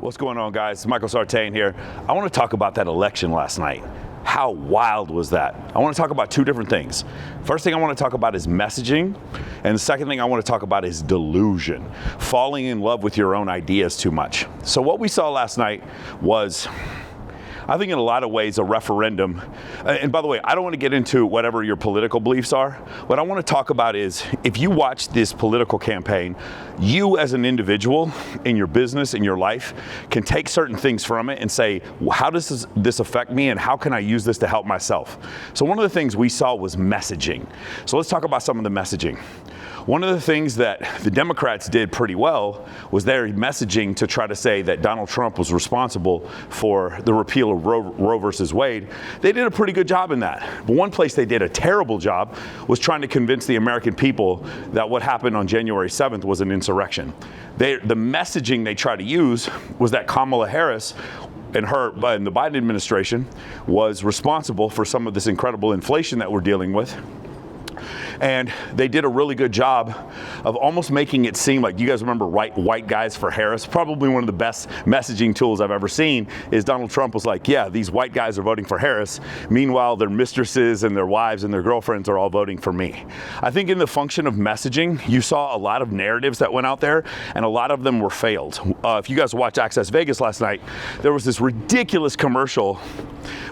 What's going on, guys? It's Michael Sartain here. I want to talk about that election last night. How wild was that? I want to talk about two different things. First thing I want to talk about is messaging, and the second thing I want to talk about is delusion, falling in love with your own ideas too much. So what we saw last night was, I think in a lot of ways, a referendum. And by the way, I don't want to get into whatever your political beliefs are. What I want to talk about is, if you watch this political campaign, you as an individual in your business, in your life, can take certain things from it and say, how does this affect me and how can I use this to help myself? So one of the things we saw was messaging. So let's talk about some of the messaging. One of the things that the Democrats did pretty well was their messaging to try to say that Donald Trump was responsible for the repeal of Roe versus Wade. They did a pretty good job in that. But one place they did a terrible job was trying to convince the American people that what happened on January 7th was an insurrection. The messaging they tried to use was that Kamala Harris and the Biden administration was responsible for some of this incredible inflation that we're dealing with. And they did a really good job of almost making it seem like, you guys remember White Guys for Harris? Probably one of the best messaging tools I've ever seen is Donald Trump was like, yeah, these white guys are voting for Harris. Meanwhile, their mistresses and their wives and their girlfriends are all voting for me. I think in the function of messaging, you saw a lot of narratives that went out there, and a lot of them were failed. If you guys watched Access Vegas last night, there was this ridiculous commercial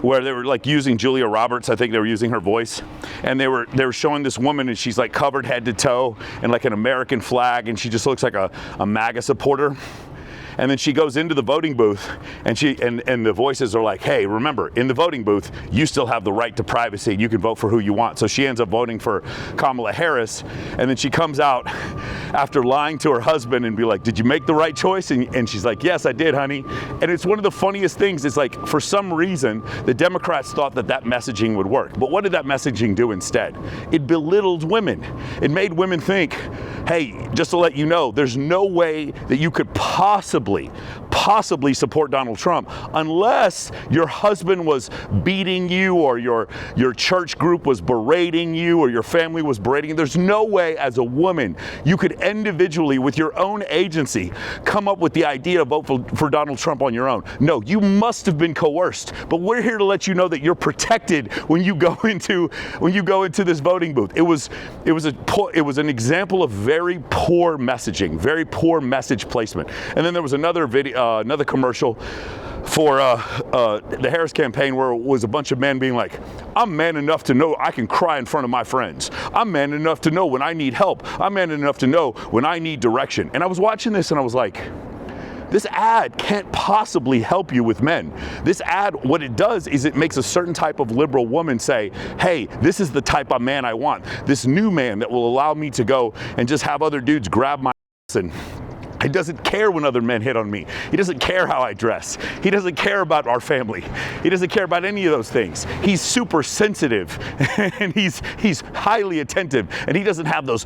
where they were like using Julia Roberts. I think they were using her voice, and they were showing this woman, and she's like covered head to toe in like an American flag, and she just looks like a MAGA supporter. And then she goes into the voting booth, and the voices are like, hey, remember, in the voting booth, you still have the right to privacy, and you can vote for who you want. So she ends up voting for Kamala Harris, and then she comes out after lying to her husband and be like, did you make the right choice? And she's like, yes, I did, honey. And it's one of the funniest things. It's like, for some reason, the Democrats thought that messaging would work. But what did that messaging do instead? It belittled women. It made women think, hey, just to let you know, there's no way that you could possibly support Donald Trump unless your husband was beating you, or your church group was berating you, or your family was berating you. There's no way as a woman you could individually, with your own agency, come up with the idea to vote for Donald Trump on your own. No, you must have been coerced. But we're here to let you know that you're protected when you go into this voting booth. It was an example of very poor messaging, very poor message placement. And then there was another video, another commercial for the Harris campaign, where it was a bunch of men being like, I'm man enough to know I can cry in front of my friends. I'm man enough to know when I need help. I'm man enough to know when I need direction. And I was watching this and I was like, this ad can't possibly help you with men. This ad, what it does is it makes a certain type of liberal woman say, hey, this is the type of man I want. This new man that will allow me to go and just have other dudes grab my ass, and he doesn't care when other men hit on me. He doesn't care how I dress. He doesn't care about our family. He doesn't care about any of those things. He's super sensitive, and he's highly attentive, and he doesn't have those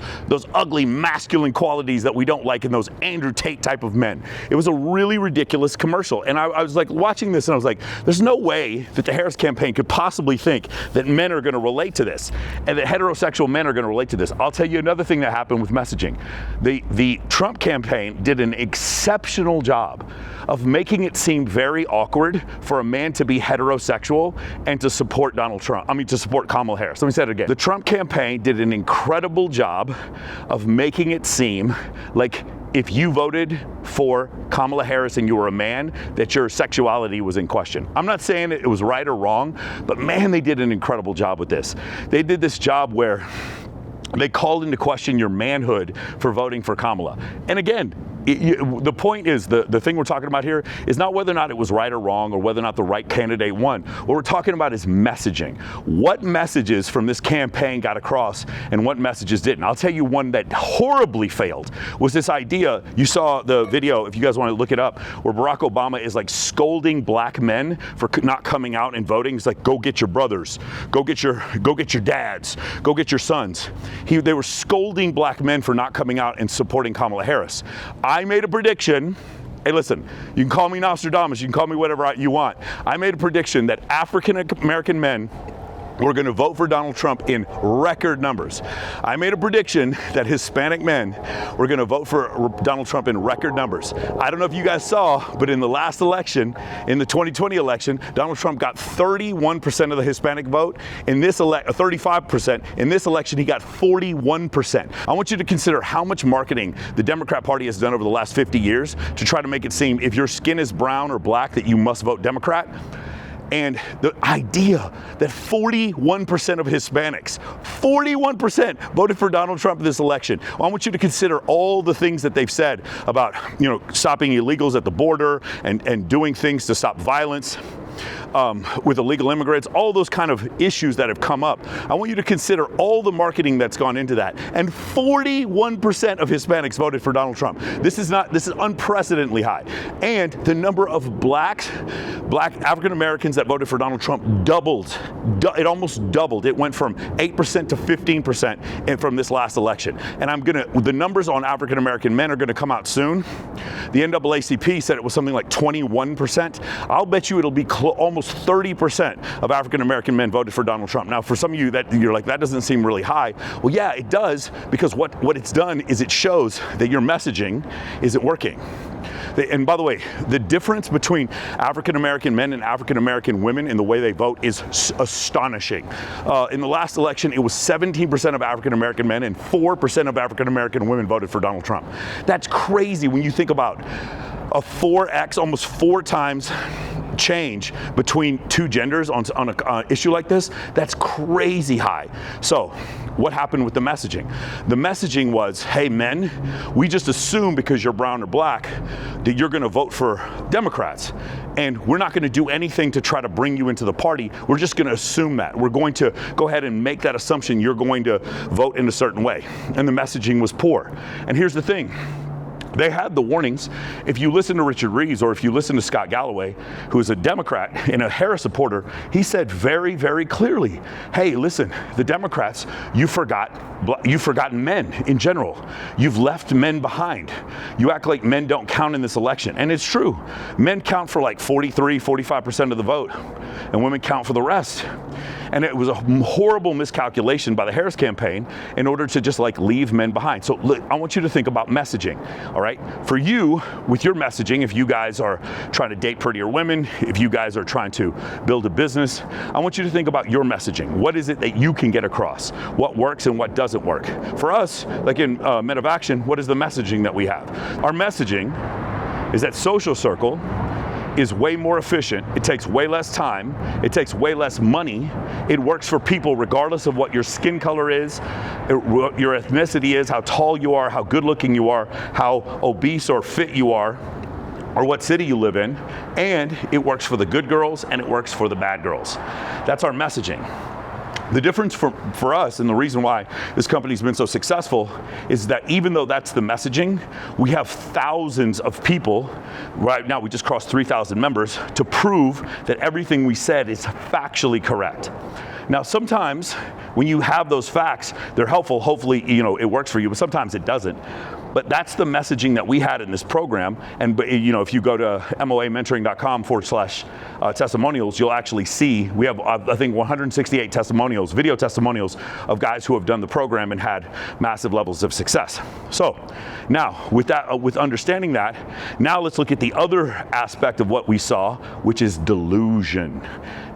ugly masculine qualities that we don't like in those Andrew Tate type of men. It was a really ridiculous commercial, and I was like watching this, and I was like, there's no way that the Harris campaign could possibly think that men are going to relate to this, and that heterosexual men are going to relate to this. I'll tell you another thing that happened with messaging. The Trump campaign did an exceptional job of making it seem very awkward for a man to be heterosexual and to support to support Kamala Harris. Let me say it again. The Trump campaign did an incredible job of making it seem like if you voted for Kamala Harris and you were a man, that your sexuality was in question. I'm not saying it was right or wrong, but man, they did an incredible job with this. They did this job where they called into question your manhood for voting for Kamala. And again, the point is, the thing we're talking about here is not whether or not it was right or wrong, or whether or not the right candidate won. What we're talking about is messaging. What messages from this campaign got across and what messages didn't? I'll tell you one that horribly failed was this idea. You saw the video, if you guys want to look it up, where Barack Obama is like scolding black men for not coming out and voting. He's like, go get your brothers, go get your dads, go get your sons. They were scolding black men for not coming out and supporting Kamala Harris. I made a prediction. Hey, listen, you can call me Nostradamus, you can call me whatever you want. I made a prediction that African American men We're going to vote for Donald Trump in record numbers. I made a prediction that Hispanic men were going to vote for Donald Trump in record numbers. I don't know if you guys saw, but in the last election, in the 2020 election, Donald Trump got 31% of the Hispanic vote. In this 35%. In this election, he got 41%. I want you to consider how much marketing the Democrat Party has done over the last 50 years to try to make it seem if your skin is brown or black that you must vote Democrat. And the idea that 41% of Hispanics, 41% voted for Donald Trump in this election. I want you to consider all the things that they've said about, stopping illegals at the border and doing things to stop violence with illegal immigrants, all those kind of issues that have come up. I want you to consider all the marketing that's gone into that. And 41% of Hispanics voted for Donald Trump. This is unprecedentedly high. And the number of black African Americans that voted for Donald Trump doubled. It almost doubled. It went from 8% to 15% from this last election. And the numbers on African American men are gonna come out soon. The NAACP said it was something like 21%. I'll bet you it'll be almost 30% of African American men voted for Donald Trump. Now, for some of you that you're like, that doesn't seem really high. Well, yeah, it does, because what it's done is it shows that your messaging isn't working. And by the way, the difference between African American men and African American women in the way they vote is astonishing. In the last election, it was 17% of African American men and 4% of African American women voted for Donald Trump. That's crazy when you think about a 4x, almost 4 times change between two genders on an issue like this. That's crazy high. So what happened with the messaging? The messaging was, hey men, we just assume because you're brown or black that you're going to vote for Democrats. And we're not going to do anything to try to bring you into the party. We're just going to assume that. We're going to go ahead and make that assumption you're going to vote in a certain way. And the messaging was poor. And here's the thing. They had the warnings. If you listen to Richard Reeves or if you listen to Scott Galloway, who is a Democrat and a Harris supporter, he said very, very clearly, hey, listen, the Democrats, you've forgotten men in general. You've left men behind. You act like men don't count in this election. And it's true. Men count for like 45% of the vote, and women count for the rest. And it was a horrible miscalculation by the Harris campaign in order to just like leave men behind. So look, I want you to think about messaging, all right? For you, with your messaging, if you guys are trying to date prettier women, if you guys are trying to build a business, I want you to think about your messaging. What is it that you can get across? What works and what doesn't work? For us, like in Men of Action, what is the messaging that we have? Our messaging is that social circle is way more efficient. It takes way less time. It takes way less money. It works for people regardless of what your skin color is, what your ethnicity is, how tall you are, how good looking you are, how obese or fit you are, or what city you live in. And it works for the good girls and it works for the bad girls. That's our messaging. The difference for us, and the reason why this company's been so successful, is that even though that's the messaging, we have thousands of people. Right now we just crossed 3,000 members to prove that everything we said is factually correct. Now, sometimes when you have those facts, they're helpful. Hopefully, it works for you, but sometimes it doesn't. But that's the messaging that we had in this program. And if you go to moamentoring.com/testimonials, you'll actually see we have, I think, 168 testimonials, video testimonials of guys who have done the program and had massive levels of success. So now, with understanding that, now let's look at the other aspect of what we saw, which is delusion.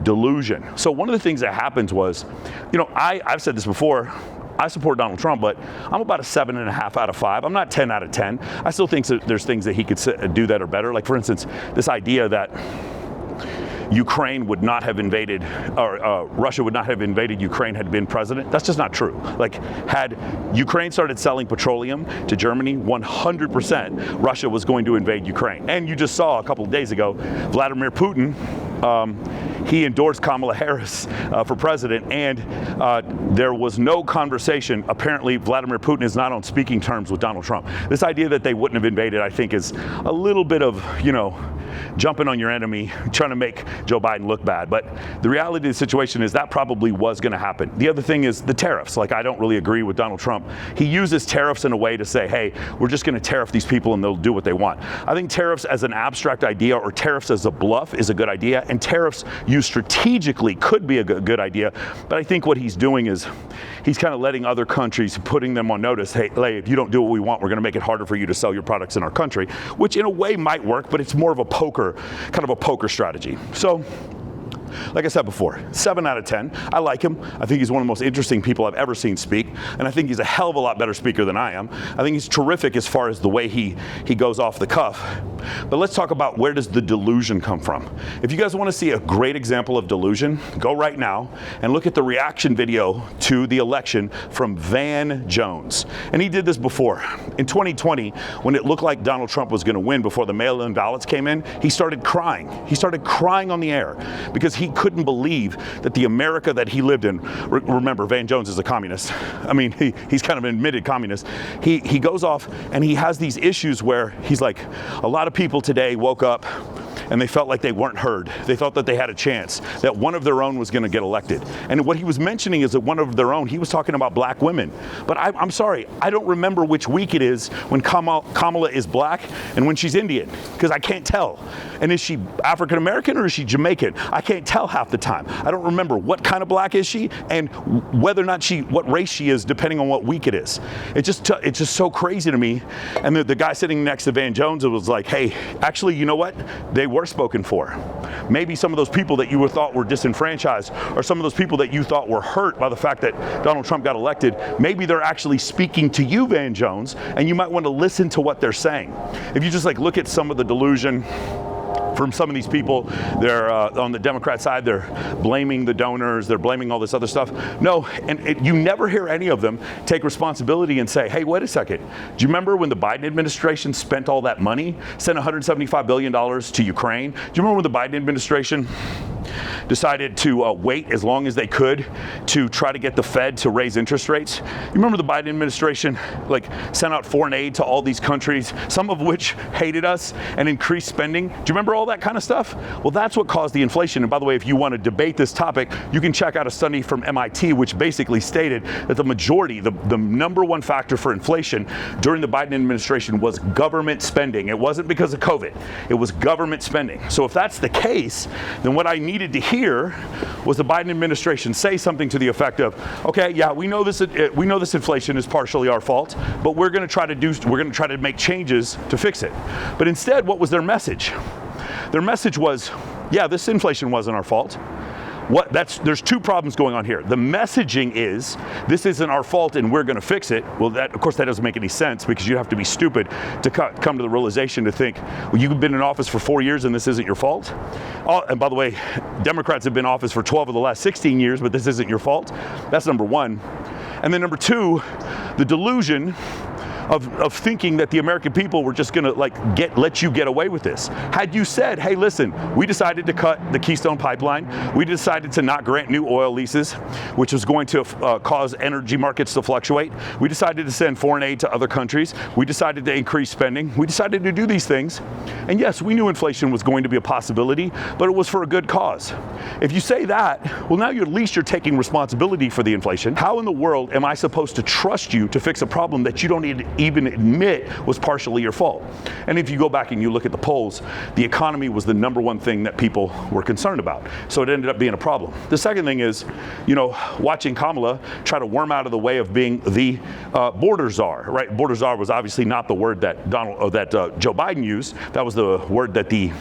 Delusion. So one of the things that happens was, I've said this before, I support Donald Trump, but I'm about a 7.5 out of 5. I'm not 10 out of 10. I still think that there's things that he could do that are better. Like, for instance, this idea that Ukraine would not have invaded, or Russia would not have invaded Ukraine had been president. That's just not true. Like, had Ukraine started selling petroleum to Germany, 100% Russia was going to invade Ukraine. And you just saw a couple of days ago, Vladimir Putin, he endorsed Kamala Harris for president, and there was no conversation. Apparently, Vladimir Putin is not on speaking terms with Donald Trump. This idea that they wouldn't have invaded, I think, is a little bit of, jumping on your enemy, trying to make Joe Biden look bad. But the reality of the situation is that probably was going to happen. The other thing is the tariffs. Like, I don't really agree with Donald Trump. He uses tariffs in a way to say, hey, we're just going to tariff these people and they'll do what they want. I think tariffs as an abstract idea or tariffs as a bluff is a good idea, and tariffs used strategically could be a good idea. But I think what he's doing is he's kind of letting other countries, putting them on notice, hey, if you don't do what we want, we're going to make it harder for you to sell your products in our country, which in a way might work, but it's more of a poker strategy. So, like I said before, 7 out of 10. I like him. I think he's one of the most interesting people I've ever seen speak, and I think he's a hell of a lot better speaker than I am. I think he's terrific as far as the way he goes off the cuff. But let's talk about, where does the delusion come from? If you guys want to see a great example of delusion, go right now and look at the reaction video to the election from Van Jones. And he did this before. In 2020, when it looked like Donald Trump was going to win before the mail-in ballots came in, he started crying. He started crying on the air because he couldn't believe that the America that he lived in, remember, Van Jones is a communist. I mean, he's kind of an admitted communist. He goes off and he has these issues where he's like, a lot of people today woke up and they felt like they weren't heard. They felt that they had a chance, that one of their own was going to get elected. And what he was mentioning is that one of their own, he was talking about black women. But I'm sorry, I don't remember which week it is when Kamala is black and when she's Indian, because I can't tell. And is she African American or is she Jamaican? I can't tell half the time. I don't remember what kind of black is she and whether or not what race she is, depending on what week it is. It's just so crazy to me. And the guy sitting next to Van Jones was like, hey, actually, you know what? They were spoken for. Maybe some of those people that you thought were disenfranchised, or some of those people that you thought were hurt by the fact that Donald Trump got elected, maybe they're actually speaking to you, Van Jones, and you might want to listen to what they're saying. If you just look at some of the delusion from some of these people, they're on the Democrat side, they're blaming the donors, they're blaming all this other stuff. No, and you never hear any of them take responsibility and say, hey, wait a second. Do you remember when the Biden administration spent all that money, sent $175 billion to Ukraine? Do you remember when the Biden administration decided to wait as long as they could to try to get the Fed to raise interest rates? You remember the Biden administration sent out foreign aid to all these countries, some of which hated us, and increased spending? Do you remember all that kind of stuff? Well, that's what caused the inflation. And by the way, if you want to debate this topic, you can check out a study from MIT, which basically stated that the majority, the number one factor for inflation during the Biden administration was government spending. It wasn't because of COVID. It was government spending. So if that's the case, then what I needed to hear was the Biden administration say something to the effect of, okay, yeah, we know this inflation is partially our fault, but we're going to try to make changes to fix it. But instead, what was their message? Their message was, yeah, this inflation wasn't our fault. There's two problems going on here. The messaging is, this isn't our fault and we're going to fix it. Well, of course, that doesn't make any sense, because you have to be stupid to come to the realization to think, well, you've been in office for 4 years and this isn't your fault. Oh, and by the way, Democrats have been in office for 12 of the last 16 years, but this isn't your fault. That's number one. And then number two, the delusion of thinking that the American people were just gonna let you get away with this. Had you said, hey, listen, we decided to cut the Keystone Pipeline, we decided to not grant new oil leases, which was going to cause energy markets to fluctuate, we decided to send foreign aid to other countries, we decided to increase spending, we decided to do these things, and yes, we knew inflation was going to be a possibility, but it was for a good cause. If you say that, well, now at least you're taking responsibility for the inflation. How in the world am I supposed to trust you to fix a problem that you don't even admit was partially your fault? And if you go back and you look at the polls, the economy was the number one thing that people were concerned about. So it ended up being a problem. The second thing is, watching Kamala try to worm out of the way of being the border czar, right? Border czar was obviously not the word that Joe Biden used. That was the word that the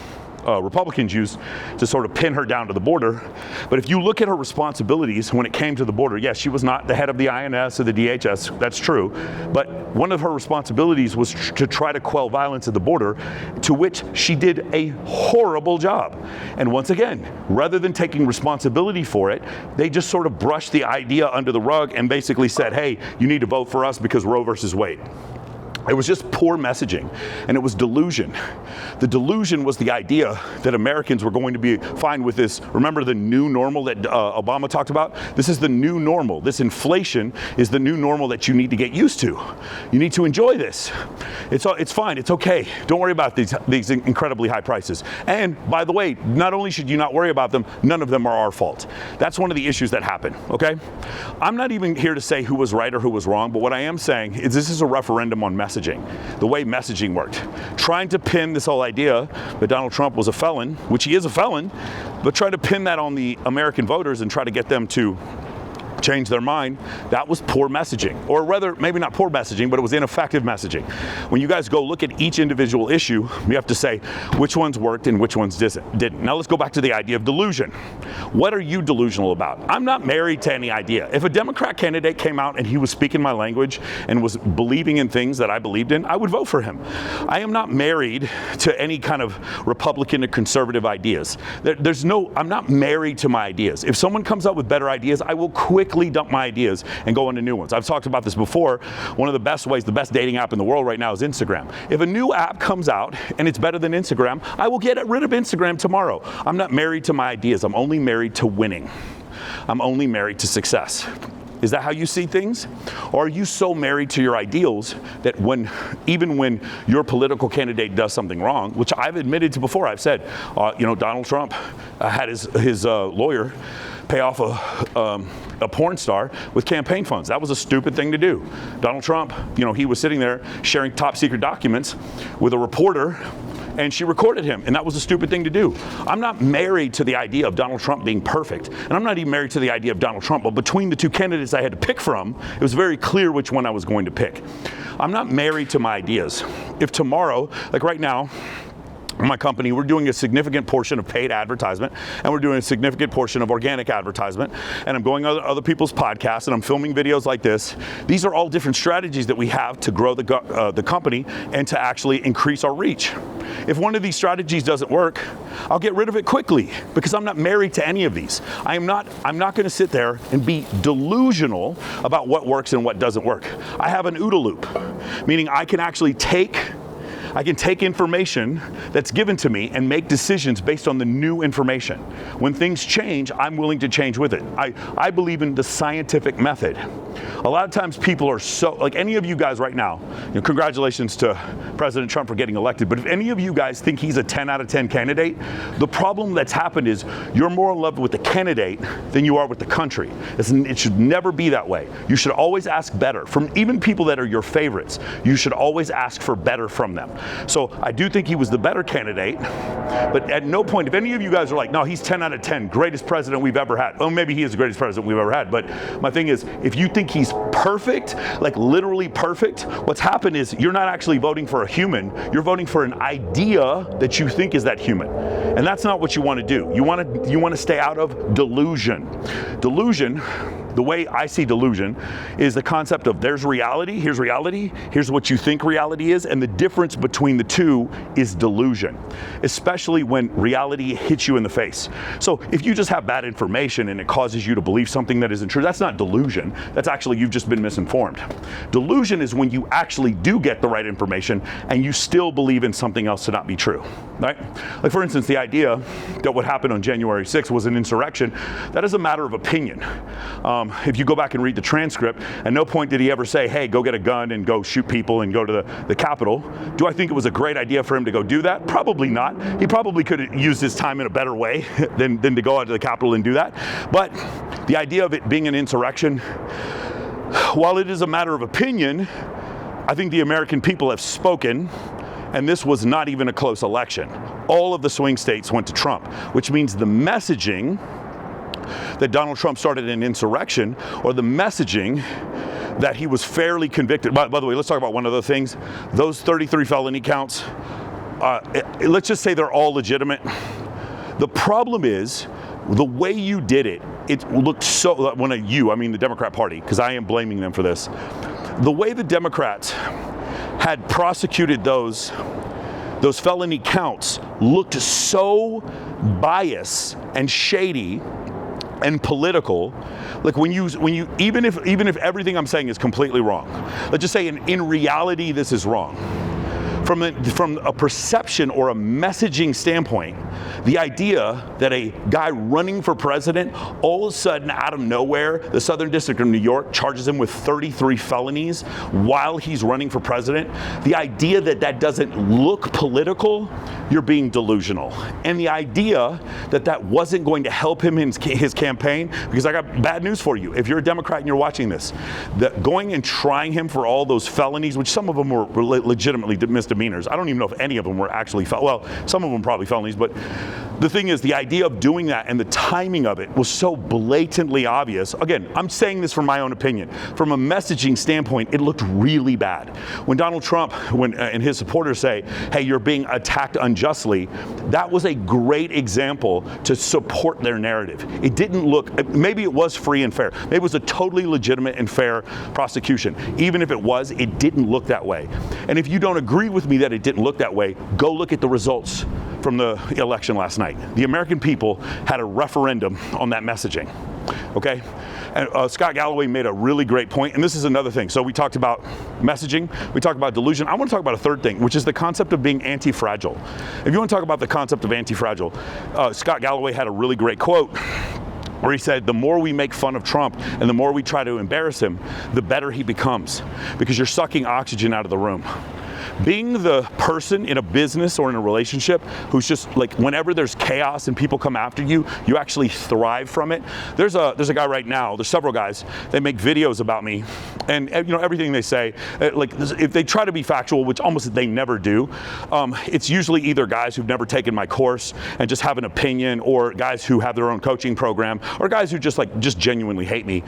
Republicans used to sort of pin her down to the border. But if you look at her responsibilities when it came to the border, yes, she was not the head of the INS or the DHS, that's true. But one of her responsibilities was to try to quell violence at the border, to which she did a horrible job. And once again, rather than taking responsibility for it, they just sort of brushed the idea under the rug and basically said, hey, you need to vote for us because Roe versus Wade. It was just poor messaging, and it was delusion. The delusion was the idea that Americans were going to be fine with this. Remember the new normal that Obama talked about? This is the new normal. This inflation is the new normal that you need to get used to. You need to enjoy this. It's fine. It's okay. Don't worry about these incredibly high prices. And by the way, not only should you not worry about them, none of them are our fault. That's one of the issues that happen, okay? I'm not even here to say who was right or who was wrong, but what I am saying is this is a referendum on messaging. The way messaging worked. Trying to pin this whole idea that Donald Trump was a felon, which he is a felon, but try to pin that on the American voters and try to get them to change their mind, that was poor messaging. Or rather, maybe not poor messaging, but it was ineffective messaging. When you guys go look at each individual issue, you have to say which ones worked and which ones didn't. Now let's go back to the idea of delusion. What are you delusional about? I'm not married to any idea. If a Democrat candidate came out and he was speaking my language and was believing in things that I believed in, I would vote for him. I am not married to any kind of Republican or conservative ideas. I'm not married to my ideas. If someone comes up with better ideas, I will quickly dump my ideas and go into new ones. I've talked about this before. One of the best ways, the best dating app in the world right now is Instagram. If a new app comes out and it's better than Instagram, I will get rid of Instagram tomorrow. I'm not married to my ideas. I'm only married to winning. I'm only married to success. Is that how you see things? Or are you so married to your ideals that even when your political candidate does something wrong, which I've admitted to before, I've said, Donald Trump had his lawyer pay off a porn star with campaign funds. That was a stupid thing to do. Donald Trump, he was sitting there sharing top secret documents with a reporter, and she recorded him, and that was a stupid thing to do. I'm not married to the idea of Donald Trump being perfect, and I'm not even married to the idea of Donald Trump, but between the two candidates I had to pick from, it was very clear which one I was going to pick. I'm not married to my ideas. If tomorrow, like right now, my company, we're doing a significant portion of paid advertisement, and we're doing a significant portion of organic advertisement, and I'm going on other people's podcasts, and I'm filming videos like this. These are all different strategies that we have to grow the company and to actually increase our reach. If one of these strategies doesn't work, I'll get rid of it quickly because I'm not married to any of these. I'm not going to sit there and be delusional about what works and what doesn't work. I have an OODA loop, meaning I can actually take information that's given to me and make decisions based on the new information. When things change, I'm willing to change with it. I believe in the scientific method. A lot of times people are so, like any of you guys right now, congratulations to President Trump for getting elected, but if any of you guys think he's a 10 out of 10 candidate, the problem that's happened is you're more in love with the candidate than you are with the country. It should never be that way. You should always ask better. From even people that are your favorites, you should always ask for better from them. So I do think he was the better candidate, but at no point, if any of you guys are like, no, he's 10 out of 10, greatest president we've ever had. Well, maybe he is the greatest president we've ever had, but my thing is, if you think he's perfect, like literally perfect, what's happened is you're not actually voting for a human, you're voting for an idea that you think is that human. And that's not what you want to do. You want to stay out of delusion. Delusion, the way I see delusion, is the concept of there's reality, here's what you think reality is, and the difference between the two is delusion, especially when reality hits you in the face. So if you just have bad information and it causes you to believe something that isn't true, that's not delusion, that's actually you've just been misinformed. Delusion is when you actually do get the right information and you still believe in something else to not be true, right? Like for instance, the idea that what happened on January 6th was an insurrection, that is a matter of opinion. If you go back and read the transcript, at no point did he ever say, hey, go get a gun and go shoot people and go to the Capitol. Do I think it was a great idea for him to go do that? Probably not. He probably could have used his time in a better way than to go out to the Capitol and do that. But the idea of it being an insurrection, while it is a matter of opinion, I think the American people have spoken, and this was not even a close election. All of the swing states went to Trump, which means the messaging that Donald Trump started an insurrection, or the messaging that he was fairly convicted. By the way, let's talk about one of the things. Those 33 felony counts, let's just say they're all legitimate. The problem is, the way you did it, it looked so, I mean the Democrat Party, because I am blaming them for this. The way the Democrats had prosecuted those felony counts looked so biased and shady and political, like when you even if everything I'm saying is completely wrong, let's just say in reality this is wrong. From a perception or a messaging standpoint, the idea that a guy running for president, all of a sudden out of nowhere, the Southern District of New York charges him with 33 felonies while he's running for president, the idea that that doesn't look political, you're being delusional. And the idea that that wasn't going to help him in his campaign, because I got bad news for you. If you're a Democrat and you're watching this, that going and trying him for all those felonies, which some of them were legitimately misdemeanors. I don't even know if any of them were actually, well, some of them probably felonies, but the thing is, the idea of doing that and the timing of it was so blatantly obvious. Again, I'm saying this from my own opinion. From a messaging standpoint, it looked really bad. When Donald Trump and his supporters say, hey, you're being attacked unjustly, that was a great example to support their narrative. It didn't look, maybe it was free and fair. Maybe it was a totally legitimate and fair prosecution. Even if it was, it didn't look that way. And if you don't agree with me that it didn't look that way, go look at the results from the election last night. The American people had a referendum on that messaging, okay? And Scott Galloway made a really great point, and this is another thing. So we talked about messaging, we talked about delusion. I want to talk about a third thing, which is the concept of being anti-fragile. If you want to talk about the concept of anti-fragile, Scott Galloway had a really great quote where he said, the more we make fun of Trump and the more we try to embarrass him, the better he becomes, because you're sucking oxygen out of the room. Being the person in a business or in a relationship who's just like, whenever there's chaos and people come after you, you actually thrive from it. There's a guy right now, there's several guys, they make videos about me, and you know, everything they say, like if they try to be factual, which almost they never do, it's usually either guys who've never taken my course and just have an opinion, or guys who have their own coaching program, or guys who just genuinely hate me.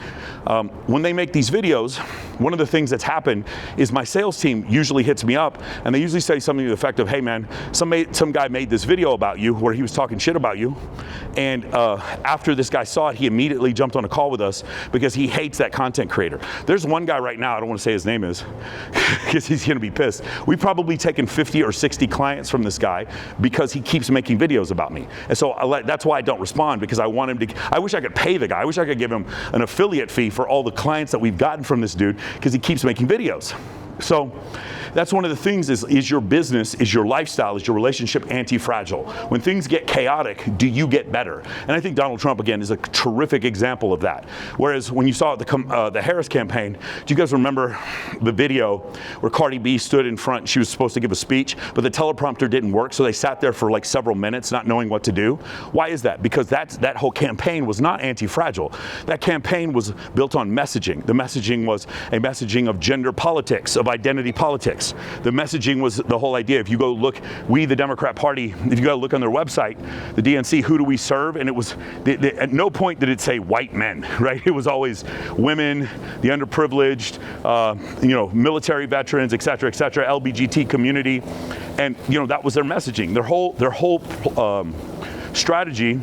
When they make these videos, one of the things that's happened is my sales team usually hits me up, and they usually say something to the effect of, hey man, some guy made this video about you where he was talking shit about you, and after this guy saw it, he immediately jumped on a call with us because he hates that content creator. There's one guy right now, I don't want to say his name is, because he's going to be pissed. We've probably taken 50 or 60 clients from this guy because he keeps making videos about me. And so that's why I don't respond, because I want him to, I wish I could pay the guy. I wish I could give him an affiliate fee for all the clients that we've gotten from this dude, because he keeps making videos. So that's one of the things is your business, is your lifestyle, is your relationship anti-fragile? When things get chaotic, do you get better? And I think Donald Trump, again, is a terrific example of that. Whereas when you saw the Harris campaign, do you guys remember the video where Cardi B stood in front, she was supposed to give a speech, but the teleprompter didn't work, so they sat there for like several minutes not knowing what to do? Why is that? Because that whole campaign was not anti-fragile. That campaign was built on messaging. The messaging was a messaging of gender politics, of identity politics. The messaging was the whole idea. If you go look, we, the Democrat Party, if you go look on their website, the DNC, who do we serve? And it was, at no point did it say white men, right? It was always women, the underprivileged, you know, military veterans, et cetera, LBGT community. And, you know, that was their messaging. Their whole strategy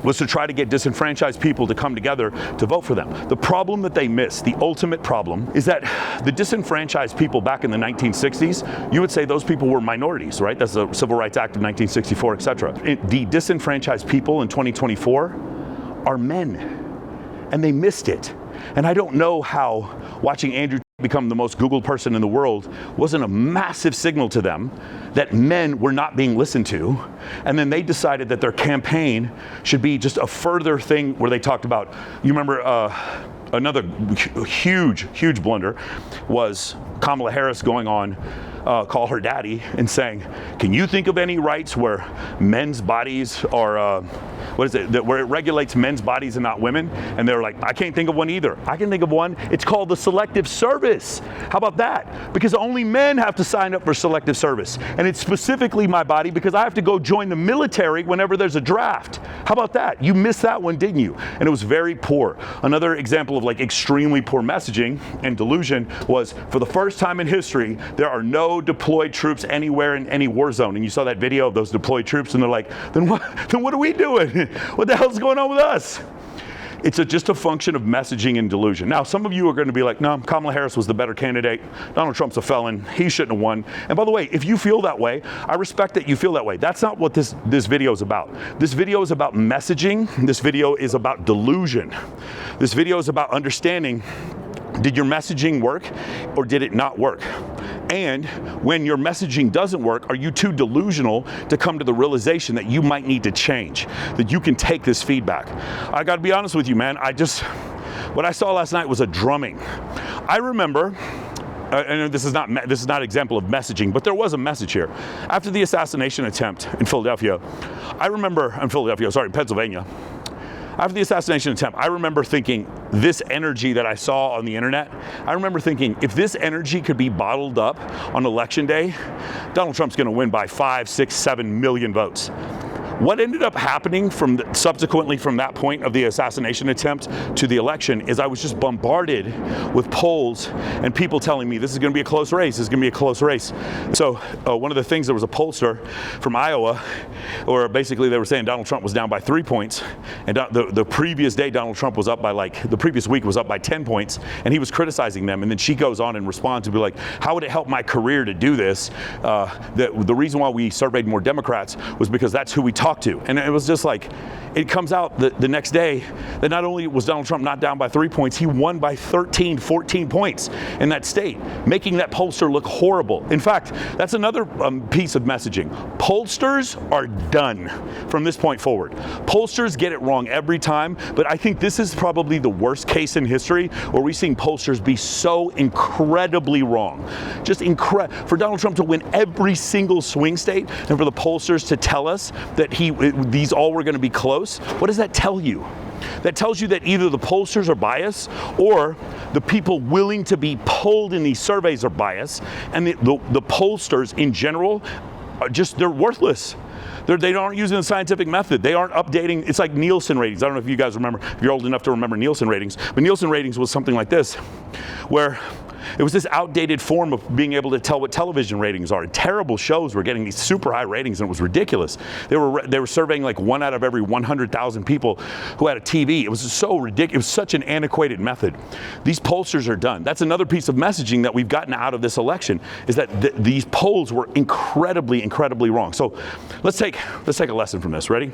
was to try to get disenfranchised people to come together to vote for them. The problem that they missed, the ultimate problem, is that the disenfranchised people back in the 1960s, you would say those people were minorities, right? That's the Civil Rights Act of 1964, et cetera. The disenfranchised people in 2024 are men, and they missed it. And I don't know how watching Andrew become the most Googled person in the world wasn't a massive signal to them that men were not being listened to. And then they decided that their campaign should be just a further thing where they talked about, you remember another huge blunder was Kamala Harris going on Call Her Daddy and saying, can you think of any rights where men's bodies are, where it regulates men's bodies and not women? And they were like, I can't think of one either. I can think of one. It's called the Selective Service. How about that? Because only men have to sign up for Selective Service. And it's specifically my body because I have to go join the military whenever there's a draft. How about that? You missed that one, didn't you? And it was very poor. Another example of like extremely poor messaging and delusion was, for the first time in history, there are no deployed troops anywhere in any war zone. And you saw that video of those deployed troops and they're like, then what are we doing? What the hell's going on with us? It's just a function of messaging and delusion. Now, some of you are going to be like, no, Kamala Harris was the better candidate. Donald Trump's a felon. He shouldn't have won. And by the way, if you feel that way, I respect that you feel that way. That's not what this video is about. This video is about messaging. This video is about delusion. This video is about understanding, did your messaging work or did it not work? And when your messaging doesn't work, are you too delusional to come to the realization that you might need to change, that you can take this feedback? I got to be honest with you, man. What I saw last night was a drumming. I remember, and this is not an example of messaging, but there was a message here. After the assassination attempt in Pennsylvania. After the assassination attempt, I remember thinking, this energy that I saw on the internet, I remember thinking, if this energy could be bottled up on election day, Donald Trump's going to win by 5, 6, 7 million votes. What ended up happening subsequently from that point of the assassination attempt to the election is I was just bombarded with polls and people telling me this is going to be a close race, this is going to be a close race. So one of the things, there was a pollster from Iowa, or basically they were saying Donald Trump was down by 3 points, and the previous day Donald Trump was up by the previous week was up by 10 points, and he was criticizing them, and then she goes on and responds to be like, how would it help my career to do this? The reason why we surveyed more Democrats was because that's who we talk to. And it was just like, it comes out the next day that not only was Donald Trump not down by 3 points, he won by 13, 14 points in that state, making that pollster look horrible. In fact, that's another piece of messaging. Pollsters are done from this point forward. Pollsters get it wrong every time, but I think this is probably the worst case in history where we've seen pollsters be so incredibly wrong. Just for Donald Trump to win every single swing state and for the pollsters to tell us that these all were going to be close, what does that tell you? That tells you that either the pollsters are biased or the people willing to be polled in these surveys are biased, and the pollsters in general are they're worthless. They aren't using the scientific method. They aren't updating. It's like Nielsen ratings. I don't know if you guys remember, if you're old enough to remember Nielsen ratings, but Nielsen ratings was something like this, where it was this outdated form of being able to tell what television ratings are. And terrible shows were getting these super high ratings, and it was ridiculous. They were surveying like 1 out of every 100,000 people who had a TV. It was so ridiculous. It was such an antiquated method. These pollsters are done. That's another piece of messaging that we've gotten out of this election, is that these polls were incredibly, incredibly wrong. So let's take a lesson from this. Ready?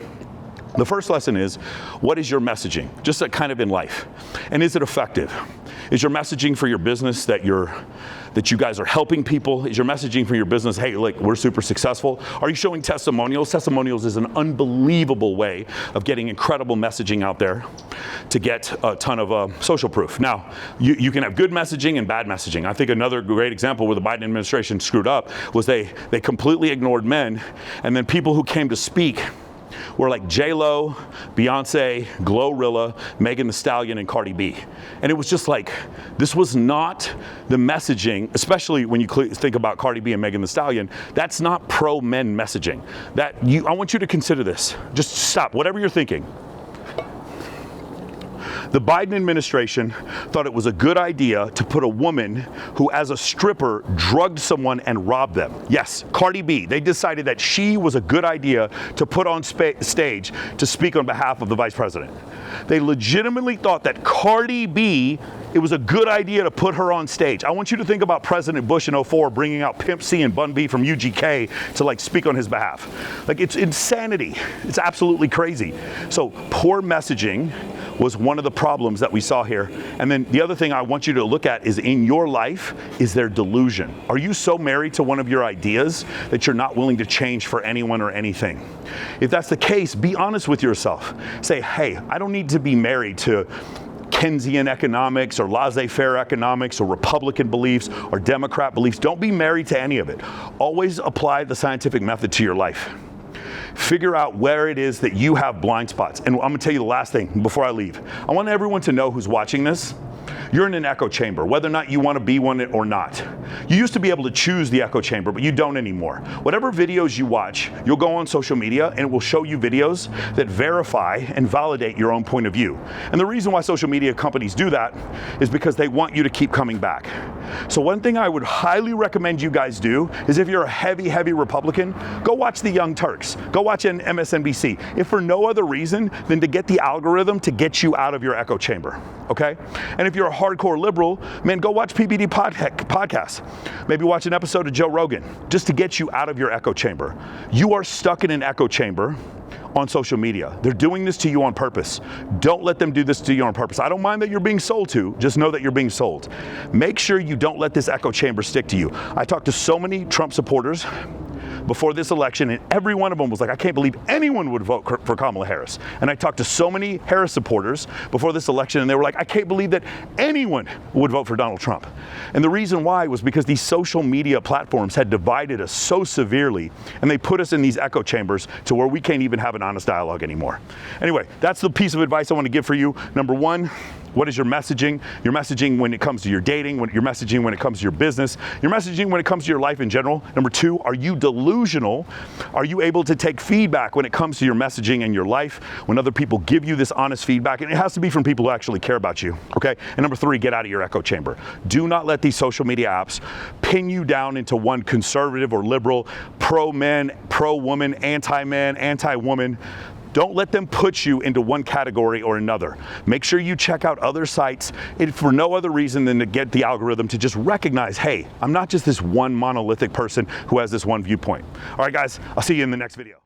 The first lesson is, what is your messaging? Just kind of in life. And is it effective? Is your messaging for your business that you guys are helping people? Is your messaging for your business, hey, like, we're super successful? Are you showing testimonials? Testimonials is an unbelievable way of getting incredible messaging out there to get a ton of social proof. Now, you can have good messaging and bad messaging. I think another great example where the Biden administration screwed up was they completely ignored men, and then people who came to speak were like J-Lo, Beyonce, Glorilla, Megan Thee Stallion, and Cardi B. And it was just like, this was not the messaging, especially when you think about Cardi B and Megan Thee Stallion, that's not pro-men messaging. I want you to consider this. Just stop, whatever you're thinking. The Biden administration thought it was a good idea to put a woman who, as a stripper, drugged someone and robbed them. Yes, Cardi B. They decided that she was a good idea to put on stage to speak on behalf of the vice president. They legitimately thought that Cardi B, it was a good idea to put her on stage. I want you to think about President Bush in 2004 bringing out Pimp C and Bun B from UGK to speak on his behalf. It's insanity. It's absolutely crazy. So poor messaging was one of the problems that we saw here. And then the other thing I want you to look at is, in your life, is there delusion? Are you so married to one of your ideas that you're not willing to change for anyone or anything? If that's the case, be honest with yourself. Say, hey, I don't need to be married to Keynesian economics or laissez-faire economics or Republican beliefs or Democrat beliefs. Don't be married to any of it. Always apply the scientific method to your life. Figure out where it is that you have blind spots. And I'm going to tell you the last thing before I leave. I want everyone to know who's watching this. You're in an echo chamber, whether or not you want to be one or not. You used to be able to choose the echo chamber, but you don't anymore. Whatever videos you watch, you'll go on social media and it will show you videos that verify and validate your own point of view. And the reason why social media companies do that is because they want you to keep coming back. So one thing I would highly recommend you guys do is, if you're a heavy Republican, go watch the Young Turks. Go watch an MSNBC. If for no other reason than to get the algorithm to get you out of your echo chamber, okay? And if you're a hardcore liberal, man, go watch PBD podcasts. Maybe watch an episode of Joe Rogan, just to get you out of your echo chamber. You are stuck in an echo chamber on social media. They're doing this to you on purpose. Don't let them do this to you on purpose. I don't mind that you're being sold to, just know that you're being sold. Make sure you don't let this echo chamber stick to you. I talked to so many Trump supporters before this election, and every one of them was like, I can't believe anyone would vote for Kamala Harris. And I talked to so many Harris supporters before this election, and they were like, I can't believe that anyone would vote for Donald Trump. And the reason why was because these social media platforms had divided us so severely, and they put us in these echo chambers to where we can't even have an honest dialogue anymore. Anyway, that's the piece of advice I want to give for you. Number one, what is your messaging? Your messaging when it comes to your dating, your messaging when it comes to your business, your messaging when it comes to your life in general. Number two, are you delusional? Are you able to take feedback when it comes to your messaging and your life, when other people give you this honest feedback? And it has to be from people who actually care about you, okay? And number three, get out of your echo chamber. Do not let these social media apps pin you down into one conservative or liberal, pro-men, pro-woman, anti-man, anti-woman. Don't let them put you into one category or another. Make sure you check out other sites, if for no other reason than to get the algorithm to just recognize, hey, I'm not just this one monolithic person who has this one viewpoint. All right, guys, I'll see you in the next video.